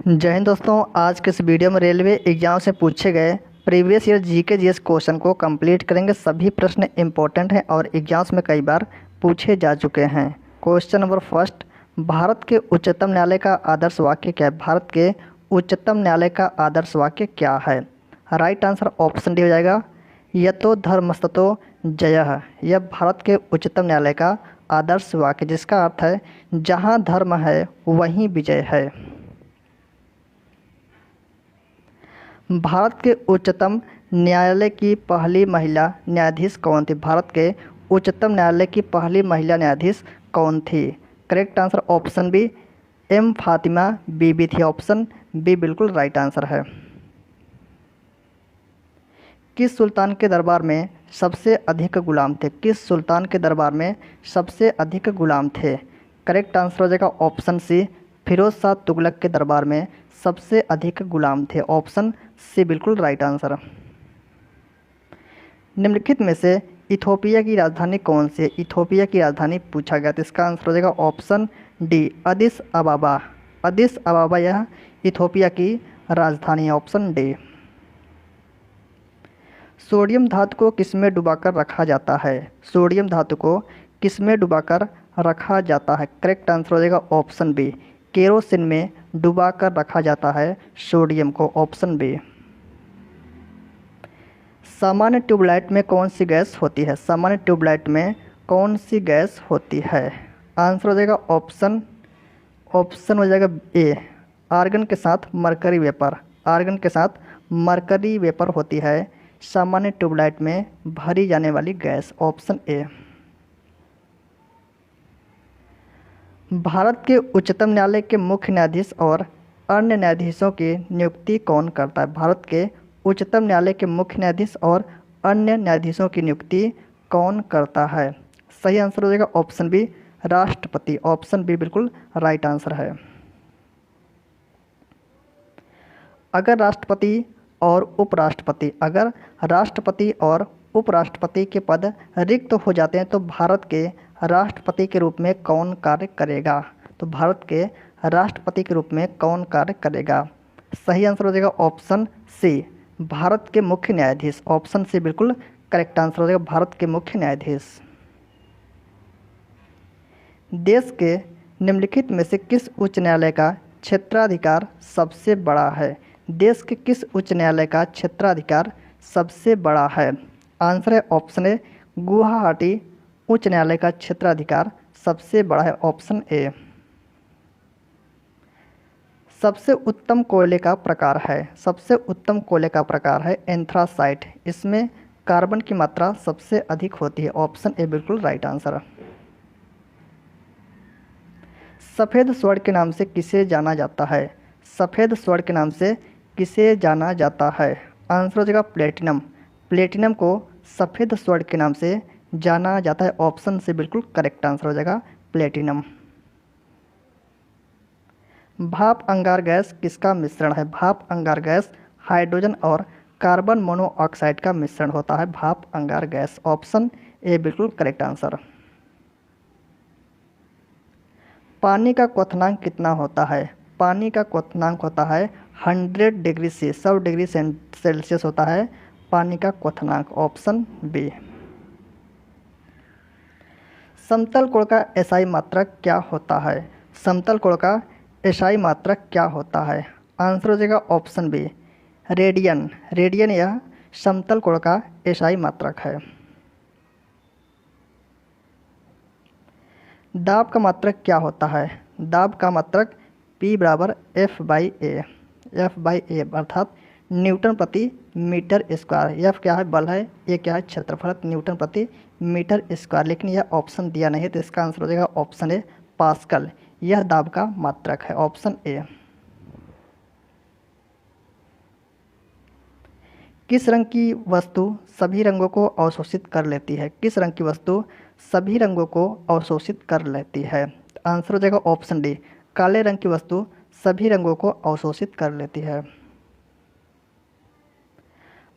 जय हिंद दोस्तों। आज के इस वीडियो में रेलवे एग्जाम से पूछे गए previous year GK GS question को कंप्लीट करेंगे। सभी प्रश्न इंपॉर्टेंट हैं और एग्जाम्स में कई बार पूछे जा चुके हैं। क्वेश्चन नंबर फर्स्ट, भारत के उच्चतम न्यायालय का आदर्श वाक्य क्या है? भारत के उच्चतम न्यायालय का आदर्श वाक्य क्या है? राइट आंसर ऑप्शन डी हो जाएगा, यतो धर्मस्ततो जयः। यह भारत के उच्चतम न्यायालय का आदर्श वाक्य, जिसका अर्थ है जहाँ धर्म है वहीं विजय है। भारत के उच्चतम न्यायालय की पहली महिला न्यायाधीश कौन थी? भारत के उच्चतम न्यायालय की पहली महिला न्यायाधीश कौन थी? Correct answer option B, M Fathima Beevi थी। ऑप्शन बी बिल्कुल राइट आंसर है। किस सुल्तान के दरबार में सबसे अधिक गुलाम थे? किस सुल्तान के दरबार में सबसे अधिक गुलाम थे? करेक्ट आंसर हो जाएगा ऑप्शन सी, फिरोज शाह तुगलक के दरबार में सबसे अधिक गुलाम थे। ऑप्शन सी बिल्कुल राइट आंसर। निम्नलिखित में से इथोपिया की राजधानी कौन सी है? इथोपिया की राजधानी पूछा गया, तो इसका आंसर हो जाएगा ऑप्शन डी, अदिस अबाबा। अदिस अबाबा यह इथोपिया की राजधानी है। Option D. सोडियम धातु को किसमें डुबाकर रखा जाता है? सोडियम धातु को किसमें डुबाकर रखा जाता है? करेक्ट आंसर हो जाएगा ऑप्शन बी, केरोसिन में डुबाकर रखा जाता है सोडियम को। Option B. सामान्य ट्यूबलाइट में कौन सी गैस होती है? सामान्य ट्यूबलाइट में कौन सी गैस होती है? आंसर हो जाएगा ऑप्शन हो जाएगा ए, आर्गन के साथ मरकरी वेपर। आर्गन के साथ मरकरी वेपर होती है सामान्य ट्यूबलाइट में भरी जाने वाली गैस। Option A. भारत के उच्चतम न्यायालय के मुख्य न्यायाधीश और अन्य न्यायाधीशों की नियुक्ति कौन करता है? भारत के उच्चतम न्यायालय के मुख्य न्यायाधीश और अन्य न्यायाधीशों की नियुक्ति कौन करता है? सही आंसर हो जाएगा ऑप्शन बी, राष्ट्रपति। ऑप्शन बी बिल्कुल राइट आंसर है। अगर राष्ट्रपति और उपराष्ट्रपति के पद रिक्त हो जाते हैं तो भारत के राष्ट्रपति के रूप में कौन कार्य करेगा? तो भारत के राष्ट्रपति के रूप में कौन कार्य करेगा? सही आंसर हो जाएगा ऑप्शन सी, भारत के मुख्य न्यायाधीश। ऑप्शन सी बिल्कुल करेक्ट आंसर हो जाएगा, भारत के मुख्य न्यायाधीश। देश के निम्नलिखित में से किस उच्च न्यायालय का क्षेत्राधिकार सबसे बड़ा है? देश के किस उच्च न्यायालय का क्षेत्राधिकार सबसे बड़ा है? आंसर है ऑप्शन ए, गुवाहाटी उच्च न्यायालय का क्षेत्राधिकार सबसे बड़ा है। Option A. सबसे उत्तम कोयले का प्रकार है एंथ्रासाइट। इसमें कार्बन की मात्रा सबसे अधिक होती है। ऑप्शन ए बिल्कुल राइट आंसर। सफ़ेद स्वर्ण के नाम से किसे जाना जाता है? सफ़ेद स्वर्ण के नाम से किसे जाना जाता है? आंसर हो जाएगा प्लेटिनम। प्लेटिनम को सफ़ेद स्वर्ण के नाम से जाना जाता है। ऑप्शन से बिल्कुल करेक्ट आंसर हो जाएगा प्लेटिनम। भाप अंगार गैस किसका मिश्रण है? भाप अंगार गैस हाइड्रोजन और कार्बन मोनोऑक्साइड का मिश्रण होता है भाप अंगार गैस। ऑप्शन ए बिल्कुल करेक्ट आंसर। पानी का क्वथनांक कितना होता है? पानी का क्वथनांक होता है 100 डिग्री से 100 डिग्री सेल्सियस होता है पानी का क्वथनांक। Option B. समतल कोण का एसआई मात्रक क्या होता है? समतल कोण का एसआई मात्रक क्या होता है? आंसर हो जाएगा ऑप्शन बी, रेडियन। रेडियन यह समतल कोण का एसआई मात्रक है। दाब का मात्रक क्या होता है? दाब का मात्रक P बराबर F/A। F/A अर्थात न्यूटन प्रति मीटर स्क्वायर। F क्या है? बल है। A क्या है? क्षेत्रफल। न्यूटन प्रति मीटर स्क्वायर। लेकिन यह ऑप्शन दिया नहीं है, तो इसका आंसर हो जाएगा ऑप्शन ए, पास्कल। यह दाब का मात्रक है। Option A. किस रंग की वस्तु सभी रंगों को अवशोषित कर लेती है? किस रंग की वस्तु सभी रंगों को अवशोषित कर लेती है? आंसर हो जाएगा ऑप्शन डी, काले रंग की वस्तु सभी रंगों को अवशोषित कर लेती है।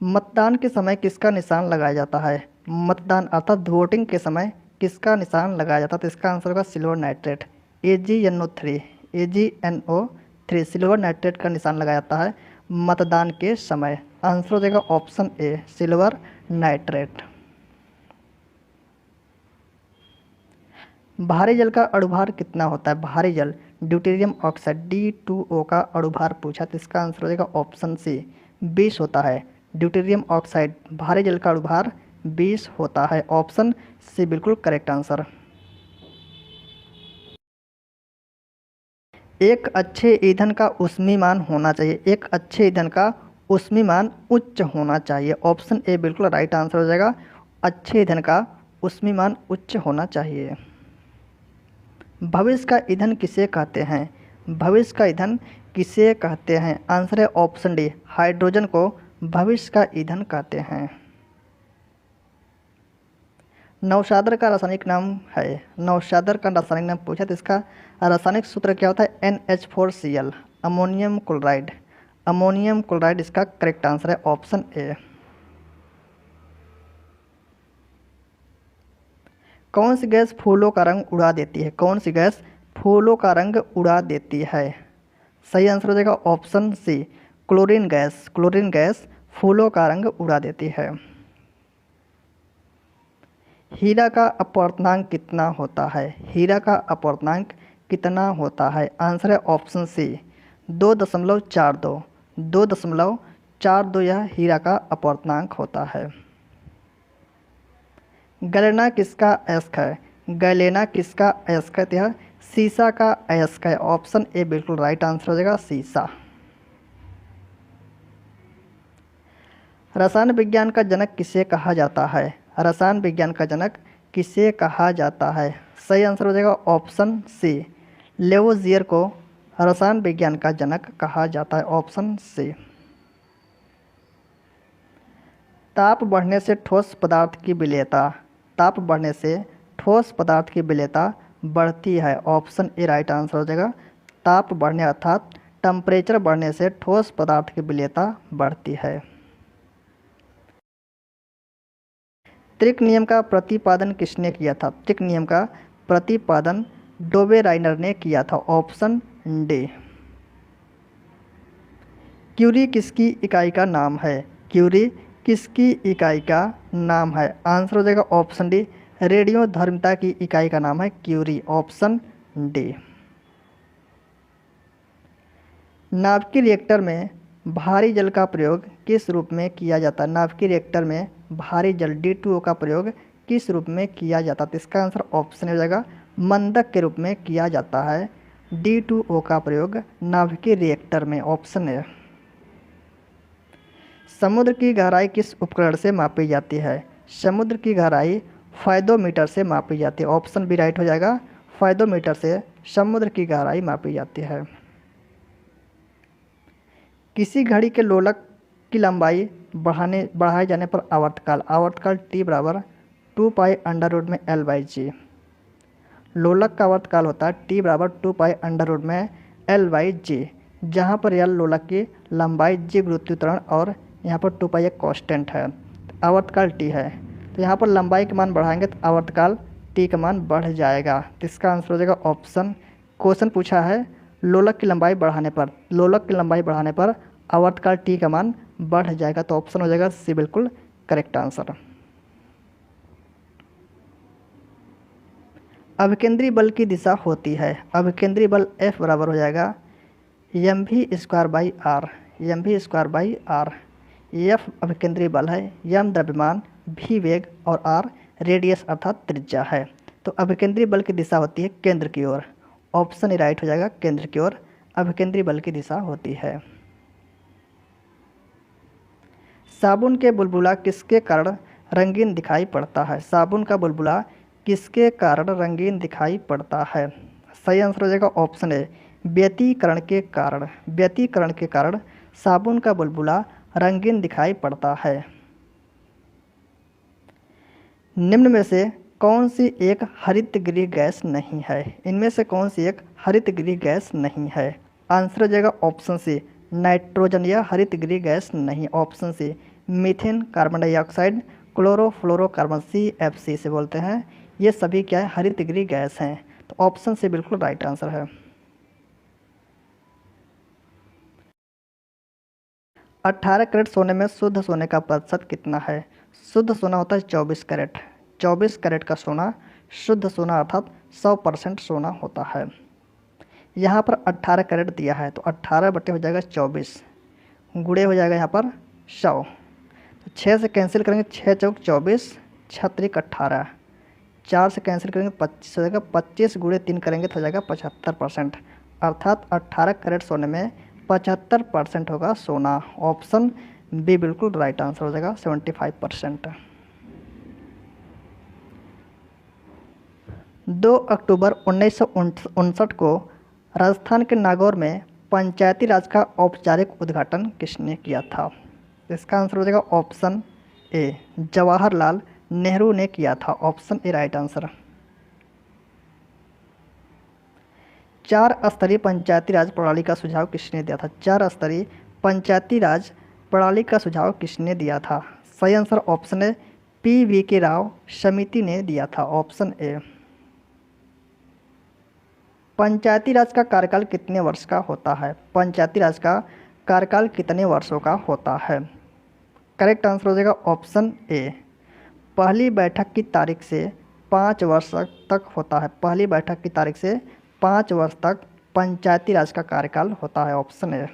मतदान के समय किसका निशान लगाया जाता है? मतदान अर्थात वोटिंग के समय किसका निशान लगाया जाता है? तो इसका आंसर होगा silver nitrate, AgNO3। 3 silver nitrate का निशान लगाया जाता है मतदान के समय। आंसर हो जाएगा ऑप्शन ए सिल्वर नाइट्रेट। भारी जल का अणुभार कितना होता है? भारी जल ड्यूटेरियम ऑक्साइड D2O का अणुभार पूछा तो इसका आंसर हो जाएगा ऑप्शन सी 20 होता है। ड्यूटेरियम ऑक्साइड भारी जल का अणुभार 20 होता है। ऑप्शन सी बिल्कुल करेक्ट आंसर। एक अच्छे ईंधन का ऊष्मीमान होना चाहिए। एक अच्छे ईंधन का ऊष्मीमान उच्च होना चाहिए। ऑप्शन ए बिल्कुल राइट आंसर हो जाएगा। अच्छे ईंधन का ऊष्मीमान उच्च होना चाहिए। भविष्य का ईंधन किसे कहते हैं? भविष्य का ईंधन किसे कहते हैं? आंसर है ऑप्शन डी हाइड्रोजन को भविष्य का ईंधन कहते हैं। नौशादर का रासायनिक नाम है। नौशादर का रासायनिक नाम पूछा तो इसका रासायनिक सूत्र क्या होता है? NH4Cl ammonium chloride. Ammonium chloride इसका करेक्ट आंसर है ऑप्शन ए। कौन सी गैस फूलों का रंग उड़ा देती है? कौन सी गैस फूलों का रंग उड़ा देती है? सही आंसर हो जाएगा option C chlorine gas. Chlorine gas फूलों का रंग उड़ा देती है। हीरा का अपवर्तनांक कितना होता है? हीरा का अपवर्तनांक कितना होता है? आंसर है ऑप्शन सी 2.42। 2.42 यह हीरा का अपवर्तनांक होता है। गैलेना किसका अयस्क है? गैलेना किसका अयस्क है? यह सीसा का अयस्क है। ऑप्शन ए बिल्कुल राइट आंसर हो जाएगा सीसा। रसायन विज्ञान का जनक किसे कहा जाता है? रसायन विज्ञान का जनक किसे कहा जाता है? सही आंसर हो जाएगा ऑप्शन सी लेवोजियर को रसायन विज्ञान का जनक कहा जाता है। Option C. ताप बढ़ने से ठोस पदार्थ की विलेयता। ताप बढ़ने से ठोस पदार्थ की विलेयता बढ़ती है। ऑप्शन ए राइट आंसर हो जाएगा। ताप बढ़ने अर्थात टेम्परेचर बढ़ने से ठोस पदार्थ की विलेयता बढ़ती है। त्रिक नियम का प्रतिपादन किसने किया था? त्रिक नियम का प्रतिपादन डोबेराइनर ने किया था। Option D. क्यूरी किसकी इकाई का नाम है? क्यूरी किसकी इकाई का नाम है? आंसर हो जाएगा ऑप्शन डी रेडियोधर्मिता की इकाई का नाम है क्यूरी। Option D. नाभिकीय रिएक्टर में भारी जल का प्रयोग किस रूप में किया जाता है? नाभिकीय रिएक्टर में भारी जल D2O का प्रयोग किस रूप में किया जाता है? तो इसका आंसर ऑप्शन हो जाएगा मंदक के रूप में किया जाता है D2O का प्रयोग नाभिकीय रिएक्टर में। ऑप्शन है। समुद्र की गहराई किस उपकरण से मापी जाती है? समुद्र की गहराई फायदोमीटर से मापी जाती है। ऑप्शन बी राइट हो जाएगा। फायदोमीटर से समुद्र की गहराई मापी जाती है। किसी घड़ी के लोलक की लंबाई बढ़ाए जाने पर आवर्तकाल T बराबर 2π√L/g। लोलक का आवर्तकाल होता है T बराबर 2π√L/g, जहाँ पर L लोलक की लंबाई, G गुरुत्वीय त्वरण और यहाँ पर 2π एक कांस्टेंट है। आवर्तकाल T है तो यहाँ पर लंबाई का मान बढ़ाएंगे तो आवर्तकाल T का मान बढ़ जाएगा। तो इसका आंसर हो जाएगा ऑप्शन। क्वेश्चन पूछा है लोलक की लंबाई बढ़ाने पर आवर्तकाल T का मान बढ़ जाएगा, तो ऑप्शन हो जाएगा सी बिल्कुल करेक्ट आंसर। अभिकेंद्री बल की दिशा होती है। अभिकेंद्री बल F बराबर हो जाएगा mv²/r। mv²/r F अभिकेंद्री बल है, m द्रव्यमान, v वेग और r रेडियस अर्थात त्रिज्या है। तो अभिकेंद्री बल की दिशा होती है केंद्र की ओर। ऑप्शन ए राइट हो जाएगा। केंद्र की ओर अभिकेंद्री बल की दिशा होती है। साबुन के बुलबुला किसके कारण रंगीन दिखाई पड़ता है? साबुन का बुलबुला किसके कारण रंगीन दिखाई पड़ता है? सही आंसर हो जाएगा ऑप्शन ए व्यतिकरण के कारण। व्यतिकरण के कारण साबुन का बुलबुला रंगीन दिखाई पड़ता है। निम्न में से कौन सी एक हरितगृह गैस नहीं है? इनमें से कौन सी एक हरितगृह गैस नहीं है? आंसर हो जाएगा ऑप्शन सी नाइट्रोजन या हरितगृह गैस नहीं। Option C methane, carbon dioxide, chlorofluorocarbon CFC से बोलते हैं, ये सभी क्या है हरितगृह गैस हैं। तो ऑप्शन सी बिल्कुल राइट आंसर है। 18 कैरेट सोने में शुद्ध सोने का प्रतिशत कितना है? शुद्ध सोना होता है 24 कैरेट। 24 कैरेट का सोना शुद्ध सोना अर्थात 100% सोना होता है। यहाँ पर 18 कैरेट दिया है तो 18 बटे हो जाएगा 24, गुणे हो जाएगा यहाँ पर 100। तो 6 से कैंसिल करेंगे, 6 चौक 24, 6 त्रिक 18, 4 से कैंसिल करेंगे 25 हो जाएगा, 25 गुणे 3 करेंगे तो हो जाएगा 75%। अर्थात 18 कैरेट सोने में 75% होगा सोना। ऑप्शन बी बिल्कुल राइट आंसर हो जाएगा 75%। 2 अक्टूबर 1959 को राजस्थान के नागौर में पंचायती राज का औपचारिक उद्घाटन किसने किया था? इसका आंसर हो जाएगा ऑप्शन ए, जवाहरलाल नेहरू ने किया था। Option A right answer. 4 स्तरीय पंचायती राज प्रणाली का सुझाव किसने दिया था? 4 स्तरीय पंचायती राज प्रणाली का सुझाव किसने दिया था? सही answer option A, PVK Rao समिति ने दिया था। Option A. पंचायती राज का कार्यकाल कितने वर्ष का होता है? पंचायती राज का कार्यकाल कितने वर्षों का होता है? करेक्ट आंसर हो जाएगा ऑप्शन ए, पहली बैठक की तारीख से 5 वर्ष तक होता है। पहली बैठक की तारीख से 5 वर्ष तक पंचायती राज का कार्यकाल होता है। Option A.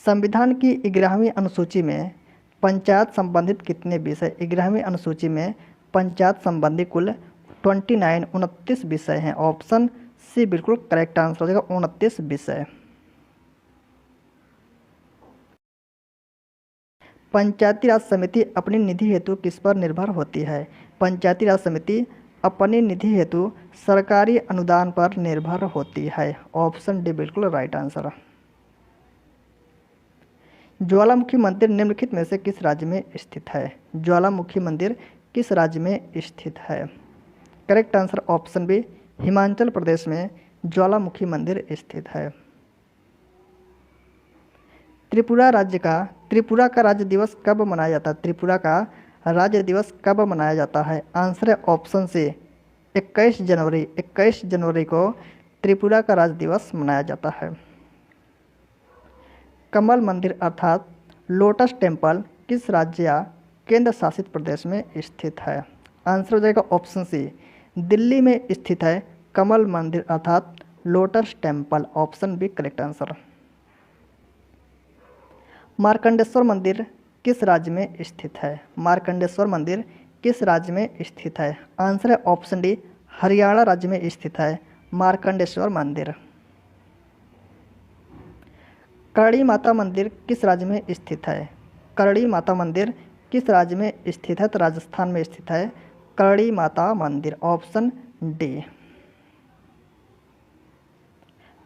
संविधान की 11वीं अनुसूची में पंचायत संबंधित कितने विषय? 11वीं अनुसूची में पंचायत संबंधी कुल 29 विषय हैं। ऑप्शन सी बिल्कुल करेक्ट आंसर हो जाएगा 29 विषय। पंचायती राज समिति अपनी निधि हेतु किस पर निर्भर होती है? पंचायती राज समिति अपनी निधि हेतु सरकारी अनुदान पर निर्भर होती है। ऑप्शन डी बिल्कुल राइट आंसर। ज्वालामुखी मंदिर निम्नलिखित में से किस राज्य में स्थित है? ज्वालामुखी मंदिर किस राज्य में स्थित है? Correct answer option B, Himachal Pradesh में ज्वालामुखी मंदिर स्थित है। त्रिपुरा का राज्य दिवस कब मनाया जाता है? त्रिपुरा का राज्य दिवस कब मनाया जाता है? आंसर है ऑप्शन सी, 21 जनवरी। 21 जनवरी को त्रिपुरा का राज्य दिवस मनाया जाता है। कमल मंदिर अर्थात लोटस टेम्पल किस राज्य या केंद्र शासित प्रदेश में स्थित है? आंसर हो जाएगा ऑप्शन सी, दिल्ली में स्थित है कमल मंदिर अर्थात lotus temple. Option B correct answer. Markandeshwar Mandir किस राज्य में स्थित है? मार्कंडेश्वर मंदिर किस राज्य में स्थित है? आंसर है ऑप्शन डी, हरियाणा राज्य में स्थित है मार्कंडेश्वर मंदिर। करणी माता मंदिर किस राज्य में स्थित है? करणी माता मंदिर किस राज्य में स्थित है? तो राजस्थान में स्थित है करणी माता मंदिर। Option D.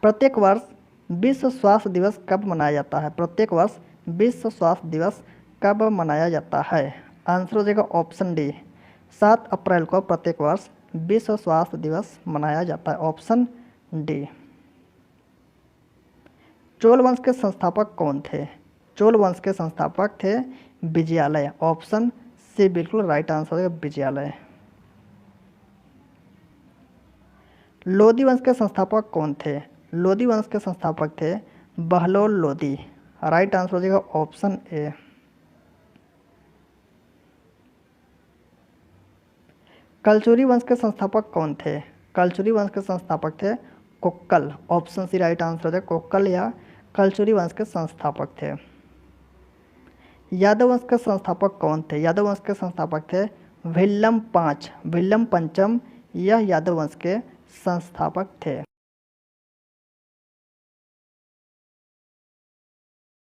प्रत्येक वर्ष विश्व स्वास्थ्य दिवस कब मनाया जाता है? प्रत्येक वर्ष विश्व स्वास्थ्य दिवस कब मनाया जाता है? आंसर हो जाएगा ऑप्शन डी, 7 अप्रैल को प्रत्येक वर्ष विश्व स्वास्थ्य दिवस मनाया जाता है। Option D. चोल वंश के संस्थापक कौन थे? चोल वंश के संस्थापक थे विजयालय। ऑप्शन सी बिल्कुल राइट आंसर है विजयालय। लोदी वंश के संस्थापक कौन थे? लोदी वंश के संस्थापक थे बहलोल लोदी। राइट आंसर हो जाएगा ऑप्शन ए। कलचुरी वंश के संस्थापक कौन थे? कलचुरी वंश के संस्थापक थे Kokalla. Option C right answer हो जाएगा कोक्कल या कलचुरी वंश के संस्थापक थे। यादव वंश के संस्थापक कौन थे? यादव वंश के संस्थापक थे भिल्लम पंचम। यह यादव वंश के संस्थापक थे।